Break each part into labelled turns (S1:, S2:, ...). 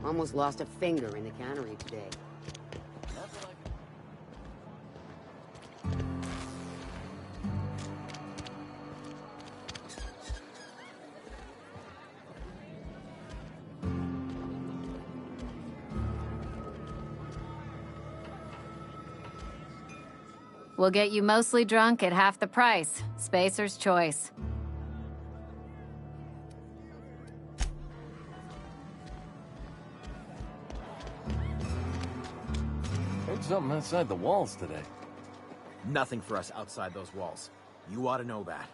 S1: Almost lost a finger in the cannery today.
S2: We'll get you mostly drunk at half the price. Spacer's choice.
S3: Heard something outside the walls today.
S4: Nothing for us outside those walls. You ought to know that.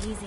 S5: Easy.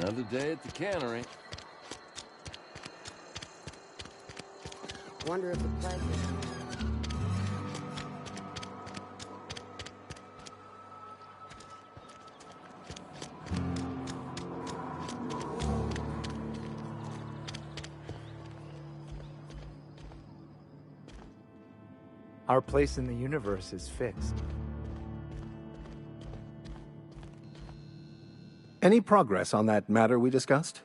S3: Another day at the cannery.
S1: Wonder if the plague is...
S6: Our place in the universe is fixed.
S7: Any progress on that matter we discussed?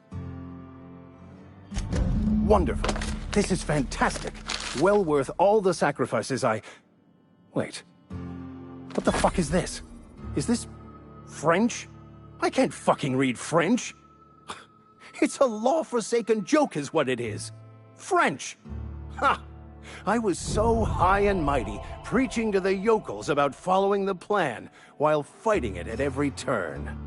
S7: Wonderful. This is fantastic. Well worth all the sacrifices I... Wait. What the fuck is this? Is this... French? I can't fucking read French. It's a law-forsaken joke is what it is. French! Ha! I was so high and mighty, preaching to the yokels about following the plan, while fighting it at every turn.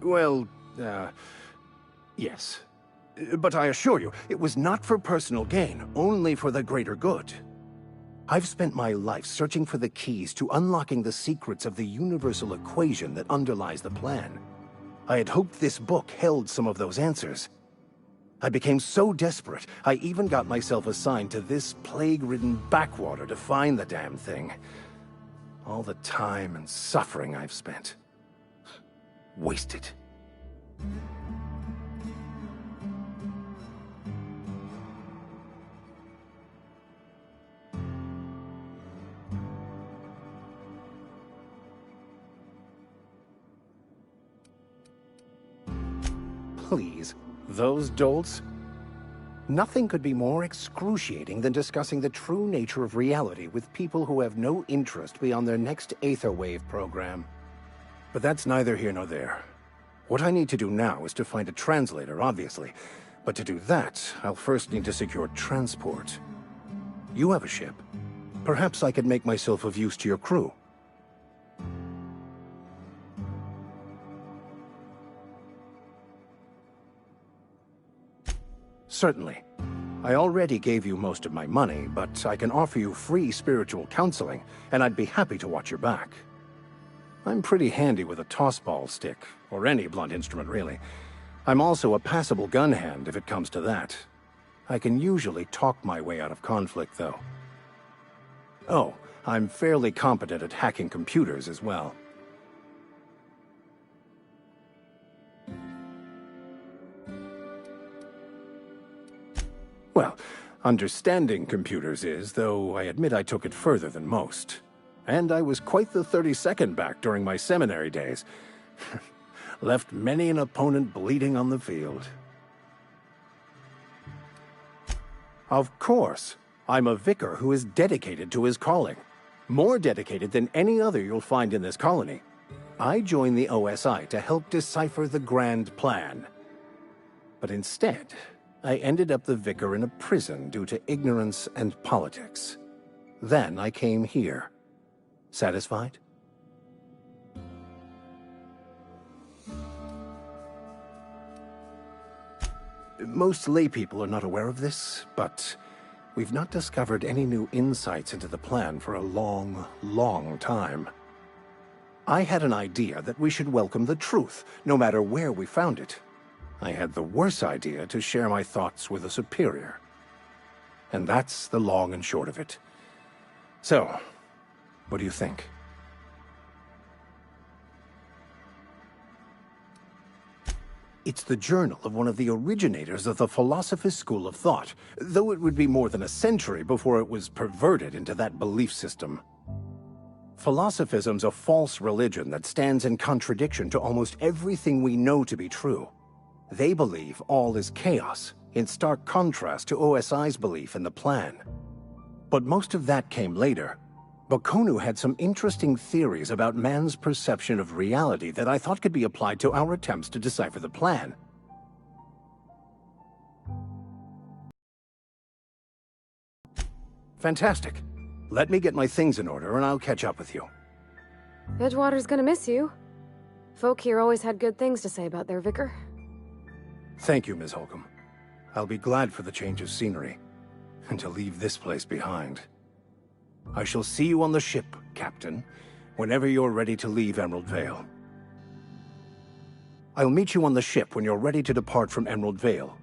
S7: Well, yes. But I assure you, it was not for personal gain, only for the greater good. I've spent my life searching for the keys to unlocking the secrets of the universal equation that underlies the plan. I had hoped this book held some of those answers. I became so desperate, I even got myself assigned to this plague-ridden backwater to find the damn thing. All the time and suffering I've spent. Wasted. Please, those dolts? Nothing could be more excruciating than discussing the true nature of reality with people who have no interest beyond their next Aetherwave program. But that's neither here nor there. What I need to do now is to find a translator, obviously. But to do that, I'll first need to secure transport. You have a ship. Perhaps I could make myself of use to your crew. Certainly. I already gave you most of my money, but I can offer you free spiritual counseling, and I'd be happy to watch your back. I'm pretty handy with a tossball stick, or any blunt instrument, really. I'm also a passable gun hand if it comes to that. I can usually talk my way out of conflict, though. Oh, I'm fairly competent at hacking computers as well. Well, understanding computers is, though I admit I took it further than most. And I was quite the 32nd back during my seminary days. Left many an opponent bleeding on the field. Of course, I'm a vicar who is dedicated to his calling. More dedicated than any other you'll find in this colony. I joined the OSI to help decipher the grand plan. But instead, I ended up the vicar in a prison due to ignorance and politics. Then I came here. Satisfied? Most laypeople are not aware of this, but we've not discovered any new insights into the plan for a long, long time. I had an idea that we should welcome the truth, no matter where we found it. I had the worse idea to share my thoughts with a superior. And that's the long and short of it. So, what do you think? It's the journal of one of the originators of the Philosopher's School of Thought, though it would be more than a century before it was perverted into that belief system. Philosophism's a false religion that stands in contradiction to almost everything we know to be true. They believe all is chaos, in stark contrast to OSI's belief in the plan. But most of that came later. Bakonu had some interesting theories about man's perception of reality that I thought could be applied to our attempts to decipher the plan. Fantastic. Let me get my things in order and I'll catch up with you.
S5: Edgewater's gonna miss you. Folk here always had good things to say about their vicar.
S7: Thank you, Ms. Holcomb. I'll be glad for the change of scenery, and to leave this place behind. I shall see you on the ship, Captain, whenever you're ready to leave Emerald Vale. I'll meet you on the ship when you're ready to depart from Emerald Vale.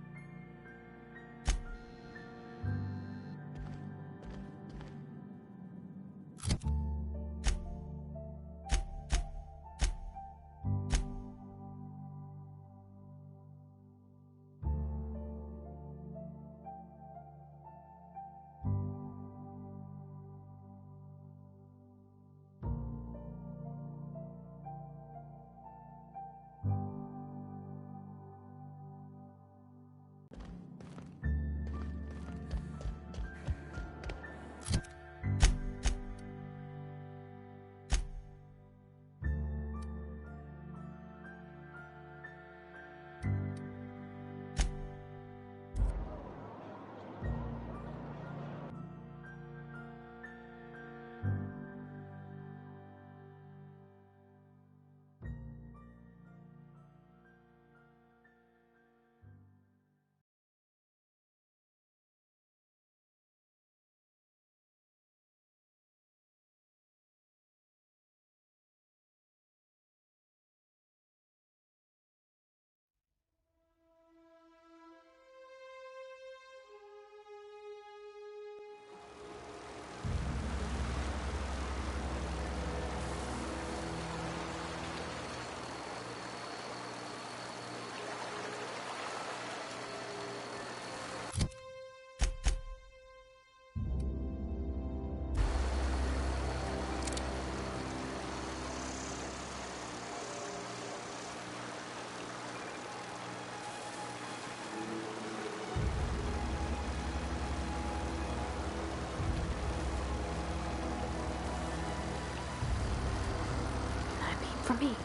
S5: For me.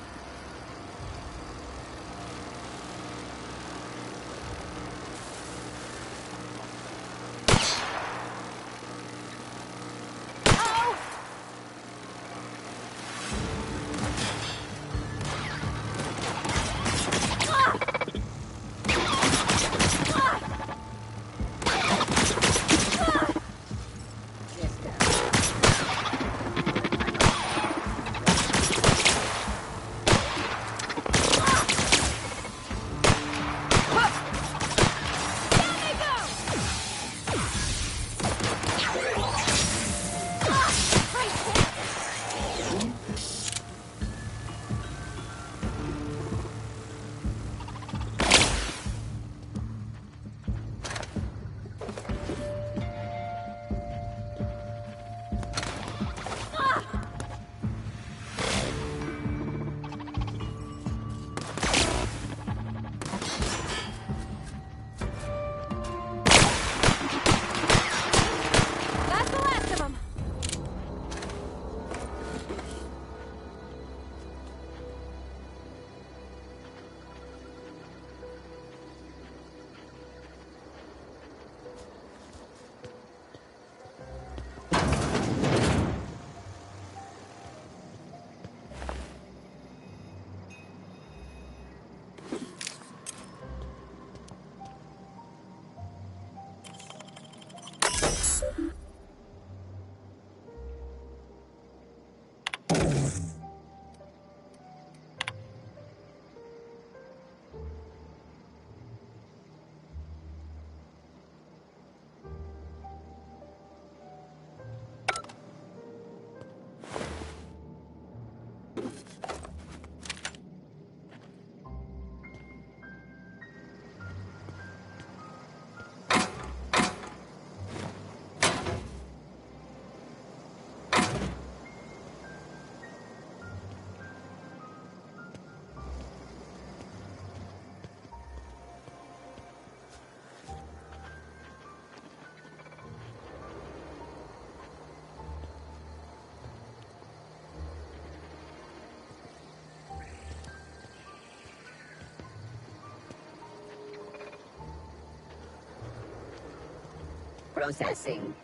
S1: Processing.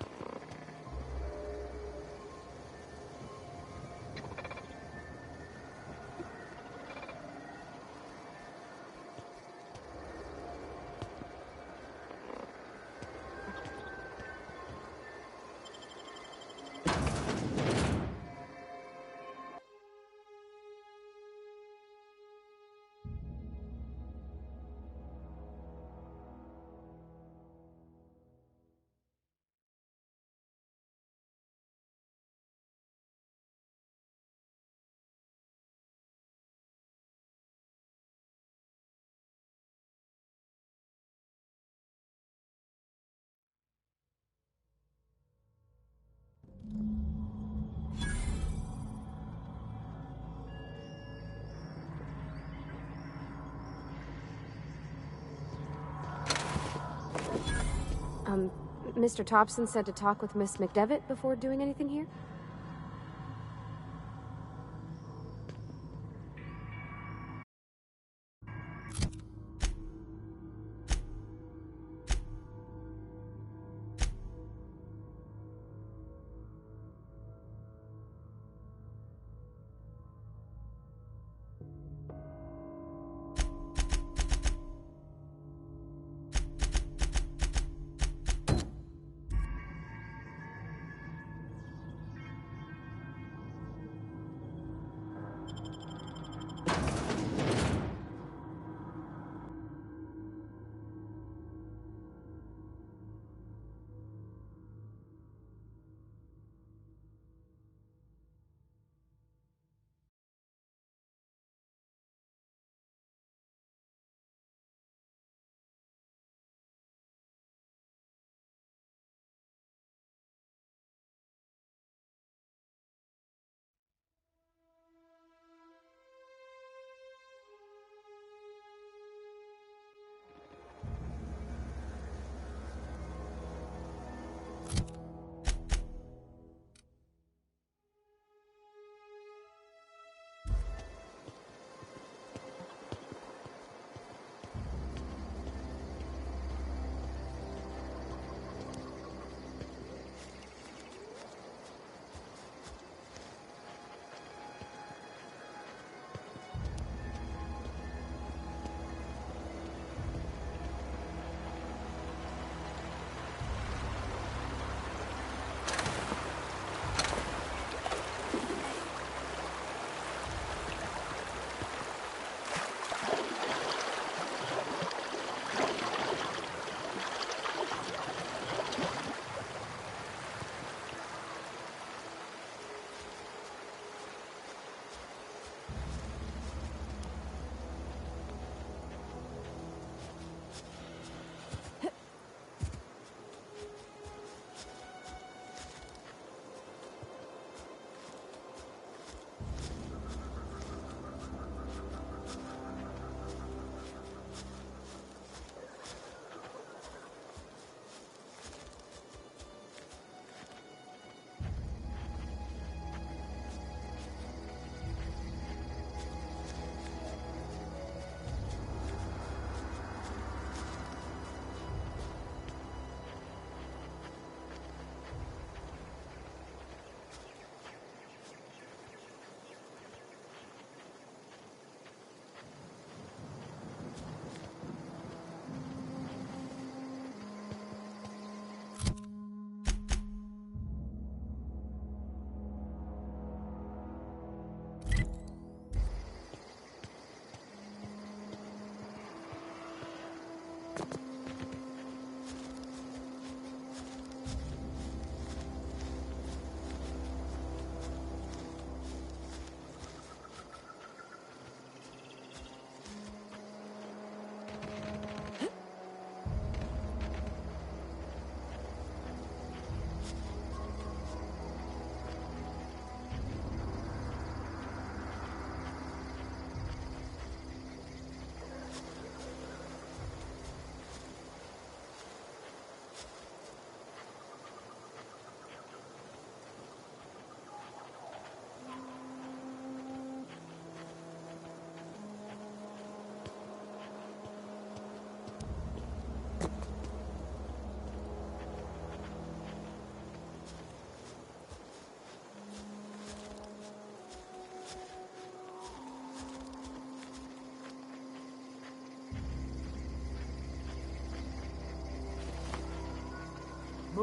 S5: Mr. Thompson said to talk with Miss McDevitt before doing anything here?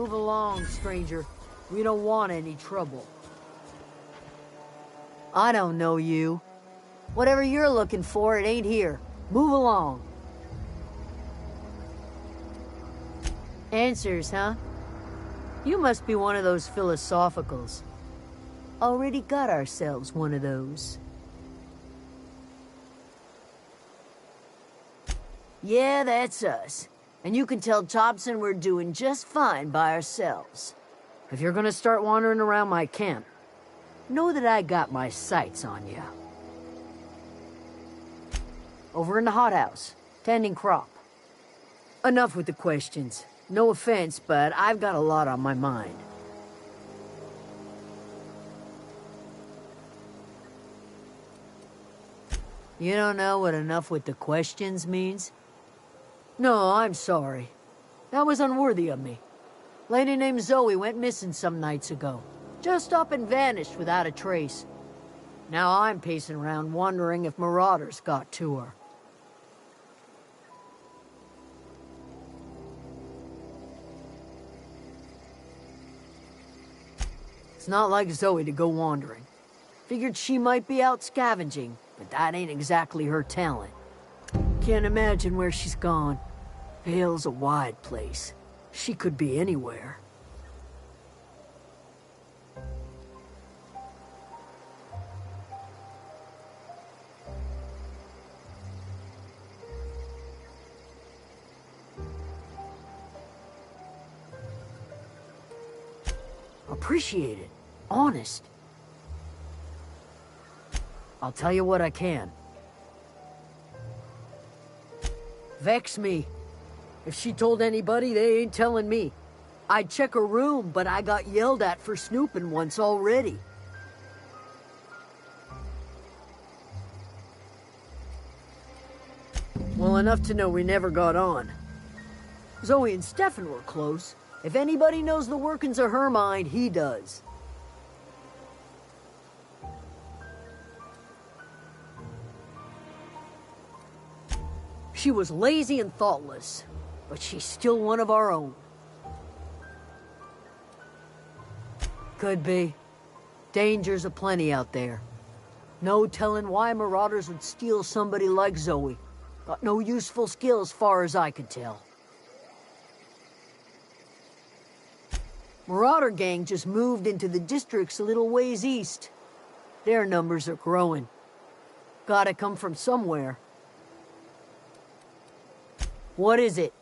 S8: Move along, stranger. We don't want any trouble. I don't know you. Whatever you're looking for, it ain't here. Move along. Answers, huh? You must be one of those philosophicals. Already got ourselves one of those. Yeah, that's us. And you can tell Thompson we're doing just fine by ourselves. If you're gonna start wandering around my camp, know that I got my sights on you. Over in the hothouse, tending crop. Enough with the questions. No offense, but I've got a lot on my mind. You don't know what enough with the questions means? No, I'm sorry. That was unworthy of me. Lady named Zoe went missing some nights ago. Just up and vanished without a trace. Now I'm pacing around wondering if marauders got to her. It's not like Zoe to go wandering. Figured she might be out scavenging, but that ain't exactly her talent. Can't imagine where she's gone. Vale's a wide place. She could be anywhere. Appreciate it. Honest. I'll tell you what I can. Vex me. If she told anybody, they ain't telling me. I'd check her room, but I got yelled at for snooping once already. Well, enough to know we never got on. Zoe and Stefan were close. If anybody knows the workings of her mind, he does. She was lazy and thoughtless, but she's still one of our own. Could be. Dangers aplenty out there. No telling why marauders would steal somebody like Zoe. Got no useful skill as far as I could tell. Marauder gang just moved into the districts a little ways east. Their numbers are growing. Gotta come from somewhere. What is it?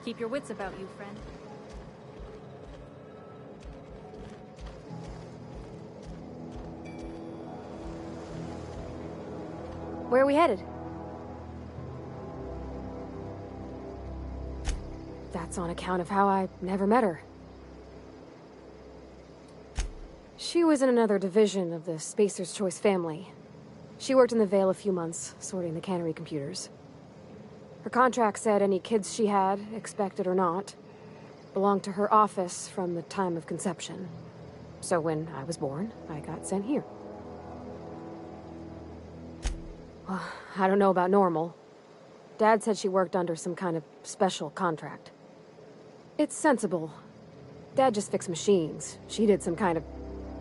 S9: Keep your wits about you, friend.
S5: Where are we headed? That's on account of how I never met her. She was in another division of the Spacer's Choice family. She worked in the Vale a few months, sorting the cannery computers. Her contract said any kids she had, expected or not, belonged to her office from the time of conception. So when I was born, I got sent here. Well, I don't know about normal. Dad said she worked under some kind of special contract. It's sensible. Dad just fixed machines. She did some kind of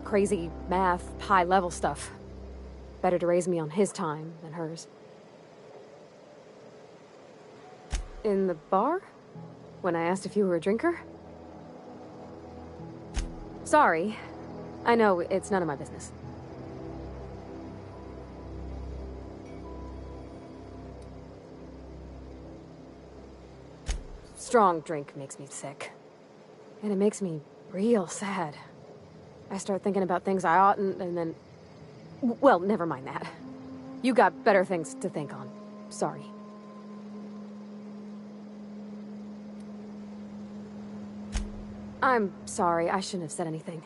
S5: crazy math, high-level stuff. Better to raise me on his time than hers. In the bar? When I asked if you were a drinker? Sorry. I know, it's none of my business. Strong drink makes me sick. And it makes me real sad. I start thinking about things I oughtn't, and then... Well, never mind that. You got better things to think on. Sorry. I'm sorry, I shouldn't have said anything.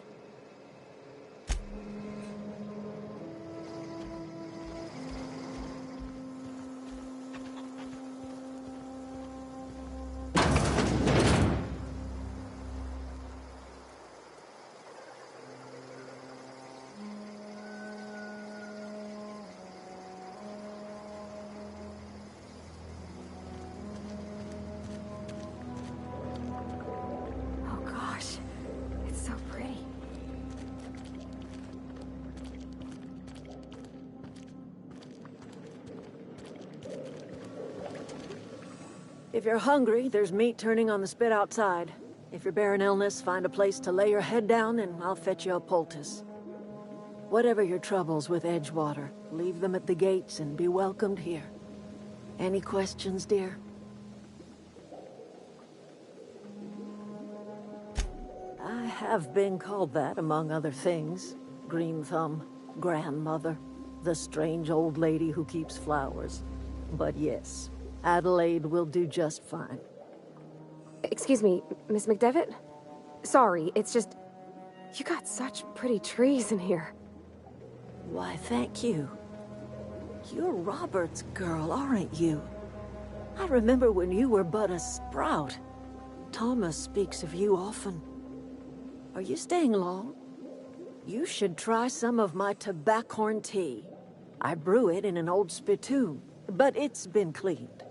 S8: If you're hungry, there's meat turning on the spit outside. If you're bearing illness, find a place to lay your head down and I'll fetch you a poultice. Whatever your troubles with Edgewater, leave them at the gates and be welcomed here. Any questions, dear? I have been called that, among other things. Green Thumb, grandmother, the strange old lady who keeps flowers. But yes, Adelaide will do just fine.
S5: Excuse me, Miss McDevitt? Sorry, it's just... You got such pretty trees in here.
S8: Why, thank you. You're Robert's girl, aren't you? I remember when you were but a sprout. Thomas speaks of you often. Are you staying long? You should try some of my tobaccorn tea. I brew it in an old spittoon, but it's been cleaned.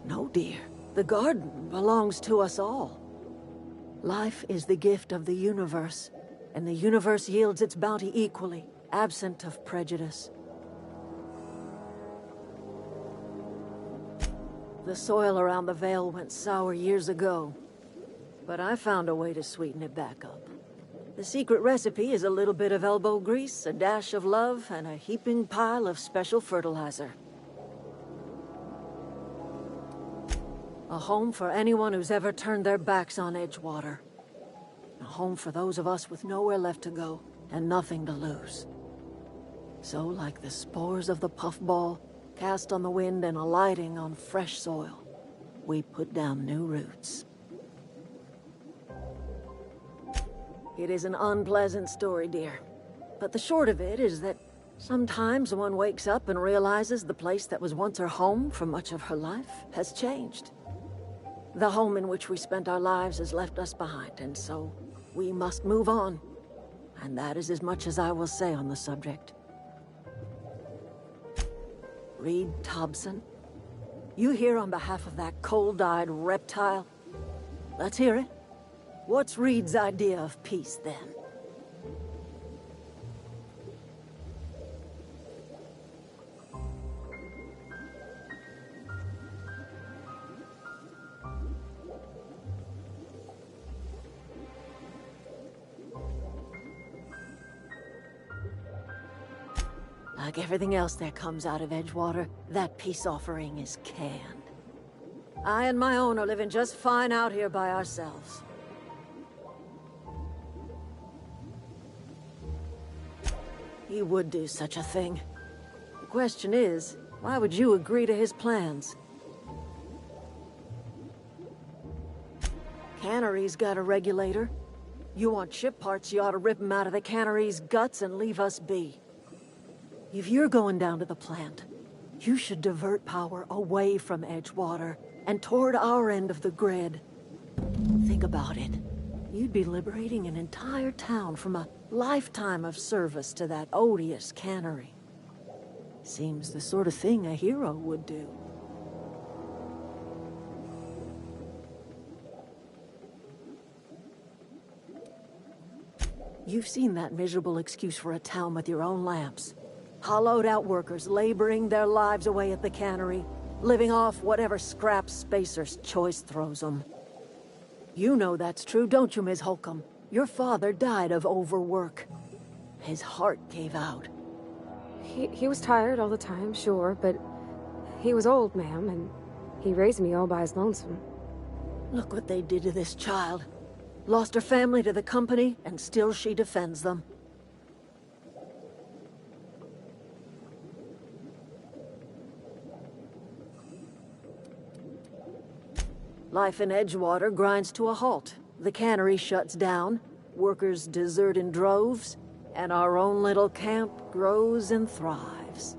S8: No, dear. The garden belongs to us all. Life is the gift of the universe, and the universe yields its bounty equally, absent of prejudice. The soil around the Vale went sour years ago, but I found a way to sweeten it back up. The secret recipe is a little bit of elbow grease, a dash of love, and a heaping pile of special fertilizer. A home for anyone who's ever turned their backs on Edgewater. A home for those of us with nowhere left to go and nothing to lose. So, like the spores of the puffball, cast on the wind and alighting on fresh soil, we put down new roots. It is an unpleasant story, dear. But the short of it is that sometimes one wakes up and realizes the place that was once her home for much of her life has changed. The home in which we spent our lives has left us behind, and so we must move on. And that is as much as I will say on the subject. Reed Thompson? You here on behalf of that cold-eyed reptile? Let's hear it. What's Reed's idea of peace, then? Like everything else that comes out of Edgewater, that peace offering is canned. I and my own are living just fine out here by ourselves. He would do such a thing. The question is, why would you agree to his plans? Cannery's got a regulator. You want ship parts, you ought to rip 'em out of the cannery's guts and leave us be. If you're going down to the plant, you should divert power away from Edgewater and toward our end of the grid. Think about it. You'd be liberating an entire town from a lifetime of service to that odious cannery. Seems the sort of thing a hero would do. You've seen that miserable excuse for a town with your own lamps. Hollowed-out workers laboring their lives away at the cannery, living off whatever scraps Spacer's choice throws them. You know that's true, don't you, Ms. Holcomb? Your father died of overwork. His heart gave out.
S5: He was tired all the time, sure, but he was old, ma'am, and he raised me all by his lonesome.
S8: Look what they did to this child. Lost her family to the company, and still she defends them. Life in Edgewater grinds to a halt. The cannery shuts down, workers desert in droves, and our own little camp grows and thrives.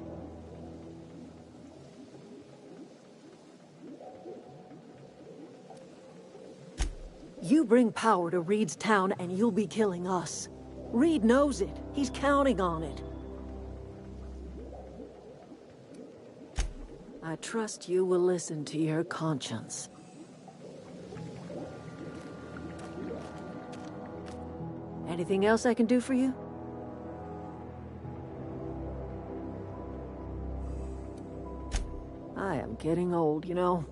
S8: You bring power to Reed's town and you'll be killing us. Reed knows it. He's counting on it. I trust you will listen to your conscience. Anything else I can do for you? I am getting old, you know.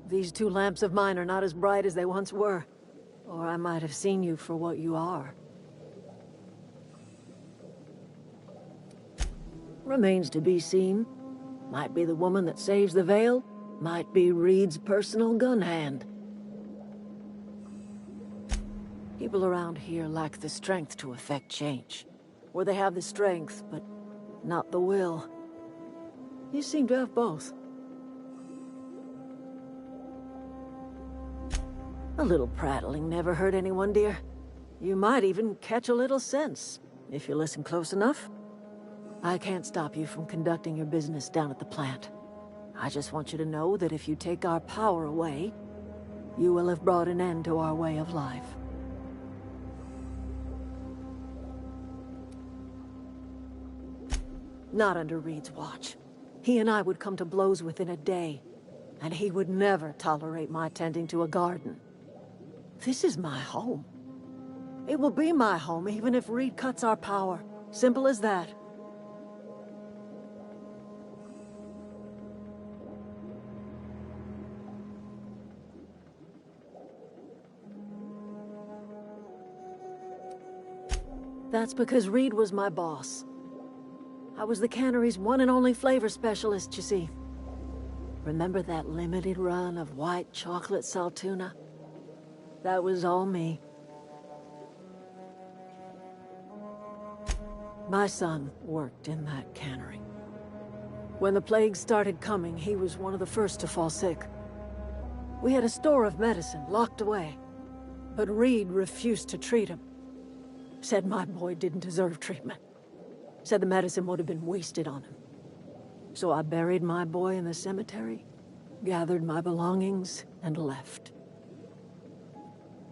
S8: These two lamps of mine are not as bright as they once were. Or I might have seen you for what you are. Remains to be seen. Might be the woman that saves the Vale. Might be Reed's personal gun hand. People around here lack the strength to effect change. Or they have the strength, but not the will. You seem to have both. A little prattling never hurt anyone, dear. You might even catch a little sense, if you listen close enough. I can't stop you from conducting your business down at the plant. I just want you to know that if you take our power away, you will have brought an end to our way of life. Not under Reed's watch. He and I would come to blows within a day, and he would never tolerate my tending to a garden. This is my home. It will be my home even if Reed cuts our power. Simple as that. That's because Reed was my boss. I was the cannery's one and only flavor specialist, you see. Remember that limited run of white chocolate saltuna? That was all me. My son worked in that cannery. When the plague started coming, he was one of the first to fall sick. We had a store of medicine locked away, but Reed refused to treat him. Said my boy didn't deserve treatment. Said the medicine would have been wasted on him. So I buried my boy in the cemetery, gathered my belongings, and left.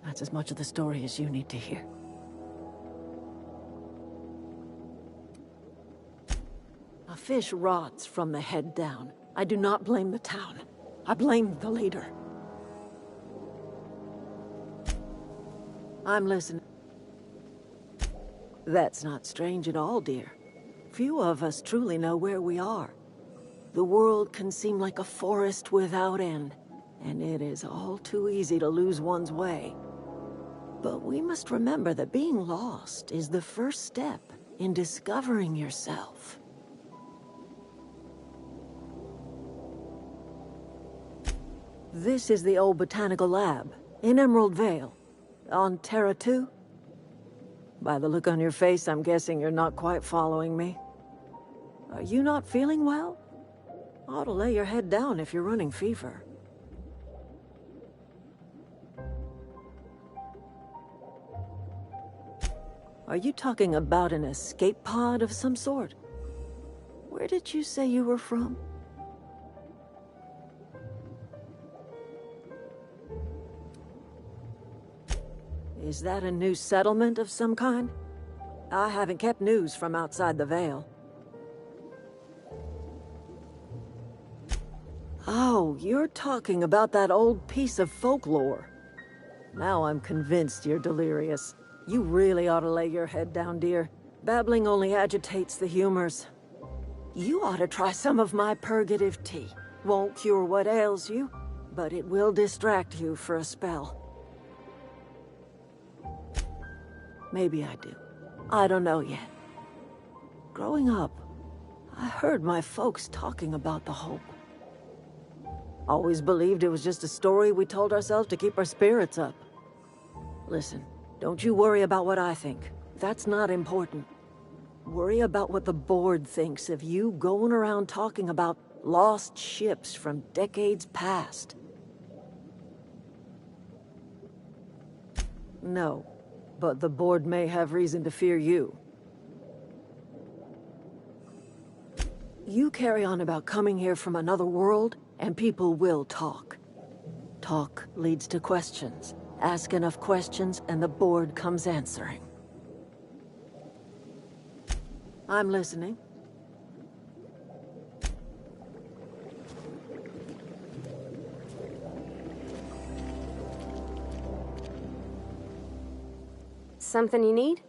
S8: That's as much of the story as you need to hear. A fish rots from the head down. I do not blame the town. I blame the leader. I'm listening. That's not strange at all, dear. Few of us truly know where we are. The world can seem like a forest without end, and it is all too easy to lose one's way. But we must remember that being lost is the first step in discovering yourself. This is the old botanical lab in Emerald Vale, on Terra 2. By the look on your face, I'm guessing you're not quite following me. Are you not feeling well? Ought to lay your head down if you're running fever. Are you talking about an escape pod of some sort? Where did you say you were from? Is that a new settlement of some kind? I haven't kept news from outside the Vale. Oh, you're talking about that old piece of folklore. Now I'm convinced you're delirious. You really ought to lay your head down, dear. Babbling only agitates the humors. You ought to try some of my purgative tea. Won't cure what ails you, but it will distract you for a spell. Maybe I do. I don't know yet. Growing up, I heard my folks talking about the Hope. Always believed it was just a story we told ourselves to keep our spirits up. Listen, don't you worry about what I think. That's not important. Worry about what the board thinks of you going around talking about lost ships from decades past. No, but the board may have reason to fear you. You carry on about coming here from another world, and people will talk. Talk leads to questions. Ask enough questions, and the board comes answering. I'm listening.
S5: Something you need?